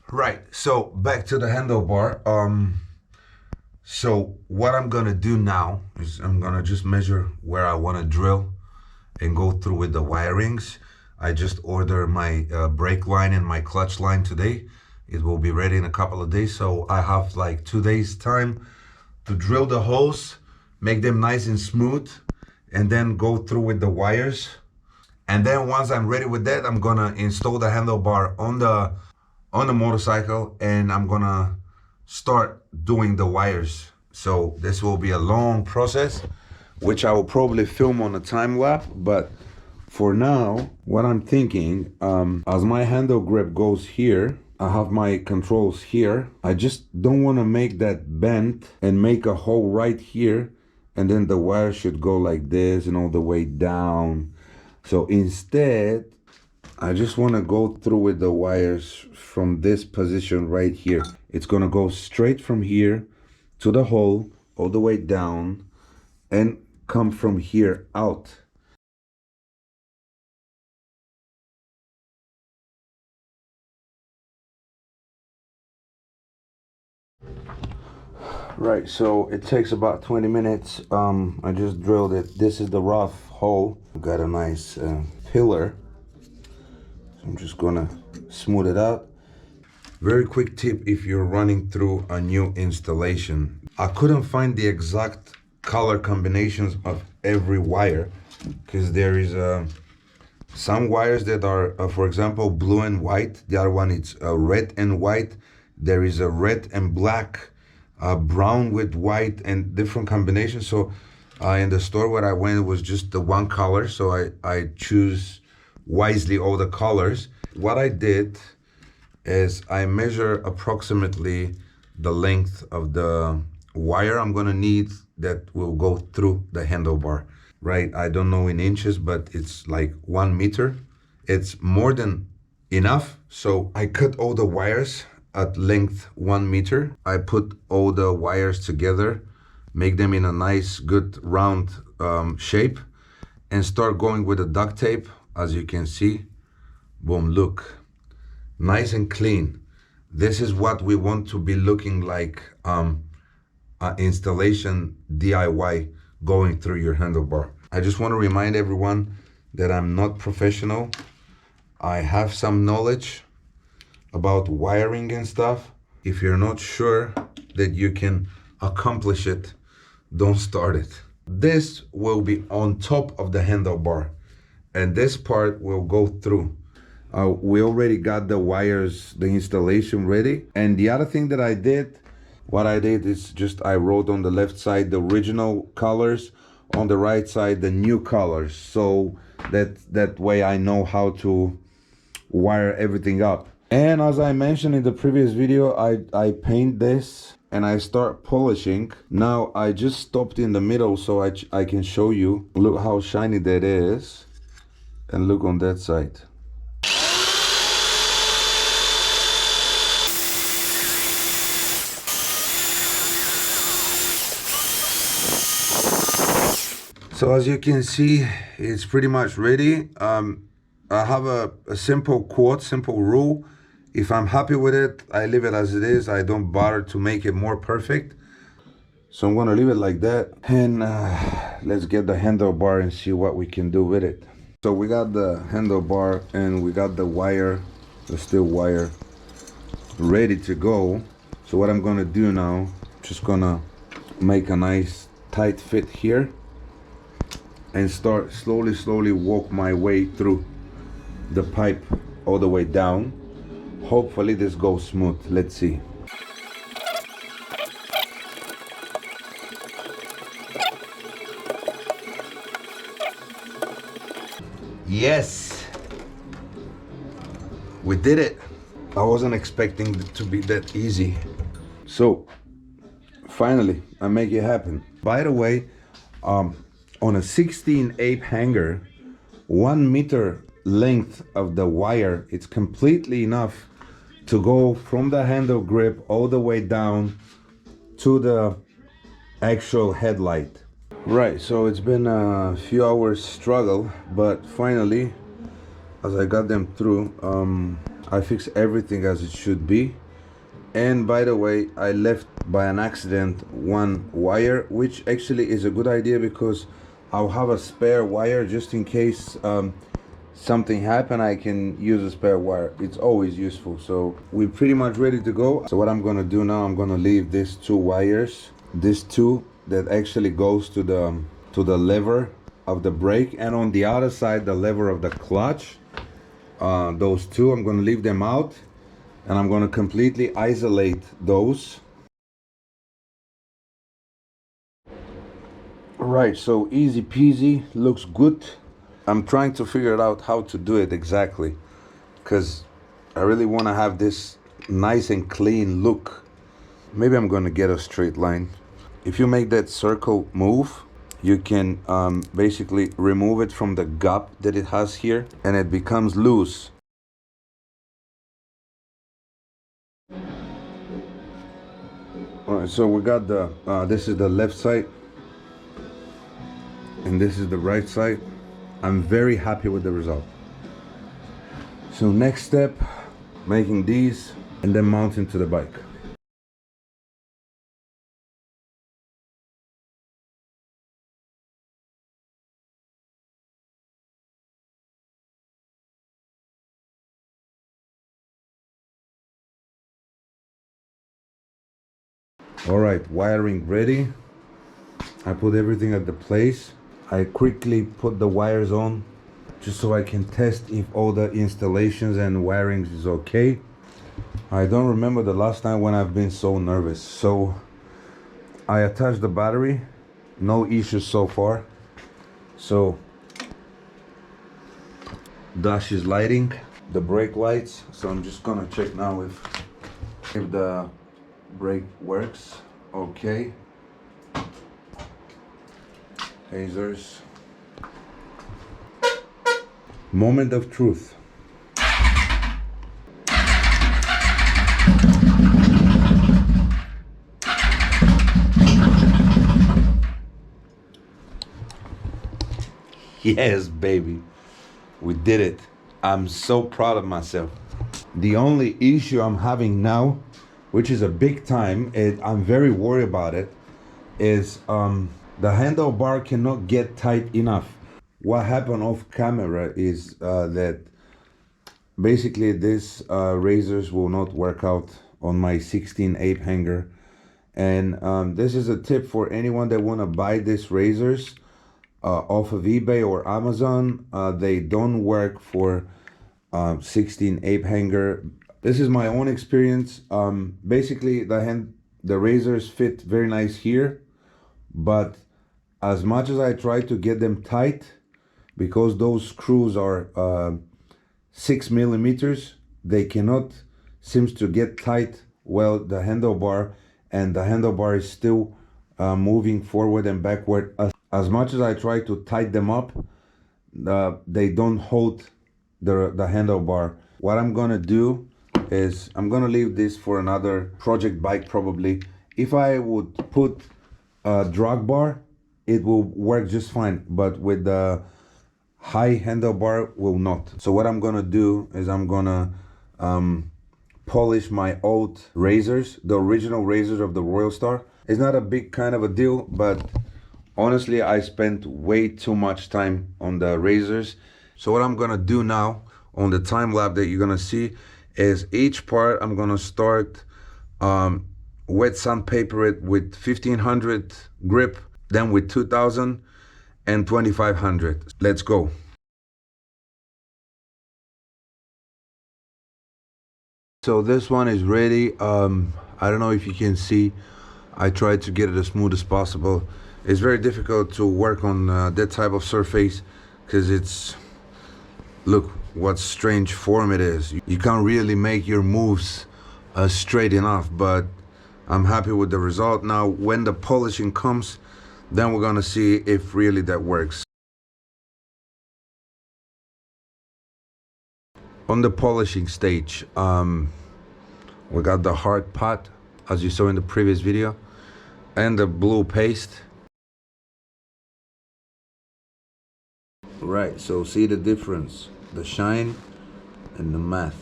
Right, so back to the handlebar. So what I'm gonna do now is I'm gonna just measure where I want to drill and go through with the wirings. I just ordered my brake line and my clutch line today. It will be ready in a couple of days, so I have like 2 days time to drill the holes, make them nice and smooth, and then go through with the wires. And then once I'm ready with that, I'm gonna install the handlebar on the motorcycle, and I'm gonna start doing the wires. So this will be a long process, which I will probably film on a time lapse. But for now, what I'm thinking, as my handle grip goes here, I have my controls here. I just don't want to make that bend and make a hole right here, and then the wire should go like this and all the way down. So instead, I just want to go through with the wires from this position right here. It's going to go straight from here to the hole, all the way down, and come from here out. Right, so it takes about 20 minutes. I just drilled it. This is the rough hole. Got a nice pillar. So I'm just gonna smooth it out. Very quick tip if you're running through a new installation. I couldn't find the exact color combinations of every wire, because there is some wires that are, for example, blue and white. The other one is red and white. There is a red and black, brown with white, and different combinations. So in the store where I went, it was just the one color. So I choose wisely all the colors. What I did is I measure approximately the length of the wire I'm gonna need that will go through the handlebar, right? I don't know in inches, but it's like 1 meter. It's more than enough. So I cut all the wires at length 1 meter. I put all the wires together, make them in a nice, good round shape, and start going with the duct tape. As you can see, boom, look, nice and clean. This is what we want to be looking like, installation DIY going through your handlebar. I just want to remind everyone that I'm not professional. I have some knowledge about wiring and stuff. If you're not sure that you can accomplish it, don't start it. This will be on top of the handlebar, and this part will go through. We already got the wires, the installation ready. And the other thing that I did, what I did is just I wrote on the left side the original colors, on the right side the new colors, so that way I know how to wire everything up. And as I mentioned in the previous video, I paint this and I start polishing. Now I just stopped in the middle so I can show you. Look how shiny that is, and look on that side. So as you can see, it's pretty much ready. I have a simple quote, simple rule. If I'm happy with it, I leave it as it is. I don't bother to make it more perfect. So I'm gonna leave it like that. And let's get the handlebar and see what we can do with it. So we got the handlebar and we got the wire, the steel wire, ready to go. So what I'm gonna do now, just gonna make a nice tight fit here and start slowly walk my way through the pipe all the way down. Hopefully this goes smooth. Let's see. Yes, we did it. I wasn't expecting it to be that easy. So finally I make it happen. By the way, on a 16/8 hanger, 1 meter length of the wire, it's completely enough to go from the handle grip all the way down to the actual headlight. Right, so it's been a few hours struggle, but finally, as I got them through, I fixed everything as it should be. And by the way, I left by an accident one wire, which actually is a good idea because I'll have a spare wire just in case something happen. I can use a spare wire. It's always useful. So we're pretty much ready to go. So what I'm gonna do now, I'm gonna leave these two wires, this two that actually goes to the lever of the brake, and on the other side the lever of the clutch. Those two, I'm gonna leave them out, and I'm gonna completely isolate those. Right, so easy peasy, looks good. I'm trying to figure out how to do it exactly, because I really want to have this nice and clean look. Maybe I'm gonna get a straight line. If you make that circle move, you can basically remove it from the gap that it has here, and it becomes loose. All right, so we got the this is the left side and this is the right side. I'm very happy with the result. So next step, making these and then mounting to the bike. All right, wiring ready. I put everything at the place. I quickly put the wires on just so I can test if all the installations and wirings is okay. I don't remember the last time when I've been so nervous. So I attached the battery, no issues so far. So dash is lighting, the brake lights. So I'm just gonna check now if the brake works. Okay. Hazers. Moment of truth. Yes, baby. We did it. I'm so proud of myself. The only issue I'm having now, which is a big time, I'm very worried about it, is the handlebar cannot get tight enough. What happened off camera is that basically these razors will not work out on my 16 ape hanger. And this is a tip for anyone that want to buy these razors off of eBay or Amazon. They don't work for 16 ape hanger. This is my own experience. Basically the razors fit very nice here, but as much as I try to get them tight, because those screws are 6 millimeters, they cannot seems to get tight well the handlebar, and the handlebar is still moving forward and backward. As much as I try to tighten them up, they don't hold the handlebar. What I'm gonna do is I'm gonna leave this for another project bike probably. If I would put a drag bar, it will work just fine, but with the high handlebar will not. So what I'm gonna do is I'm gonna polish my old razors, the original razors of the Royal Star. It's not a big kind of a deal, but honestly I spent way too much time on the razors. So what I'm gonna do now on the time lapse that you're gonna see is each part I'm gonna start wet sandpaper it with 1500 grip, then with 2000 and 2500. Let's go. So this one is ready. I don't know if you can see, I tried to get it as smooth as possible. It's very difficult to work on that type of surface because it's, look what strange form it is. You can't really make your moves straight enough, but I'm happy with the result. Now when the polishing comes, then we're gonna see if really that works. On the polishing stage, we got the hard pot as you saw in the previous video and the blue paste. Right, so see the difference, the shine and the matte.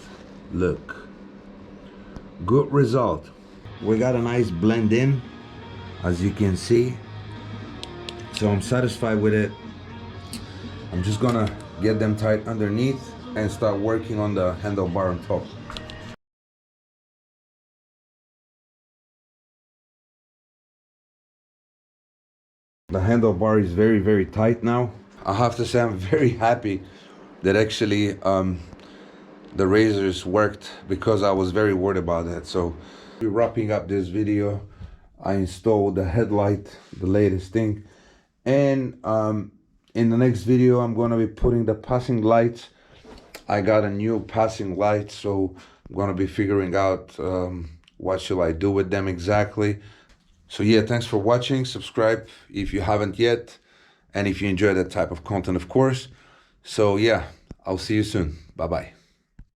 Look, good result. We got a nice blend in, as you can see. So I'm satisfied with it. I'm just gonna get them tight underneath and start working on the handlebar on top. The handlebar is very, very tight now. I have to say I'm very happy that actually the razors worked, because I was very worried about that. So we're wrapping up this video. I installed the headlight, the latest thing. And in the next video, I'm gonna be putting the passing lights. I got a new passing light, so I'm gonna be figuring out what should I do with them exactly. So yeah, thanks for watching. Subscribe if you haven't yet, and if you enjoy that type of content, of course. So yeah, I'll see you soon. Bye bye.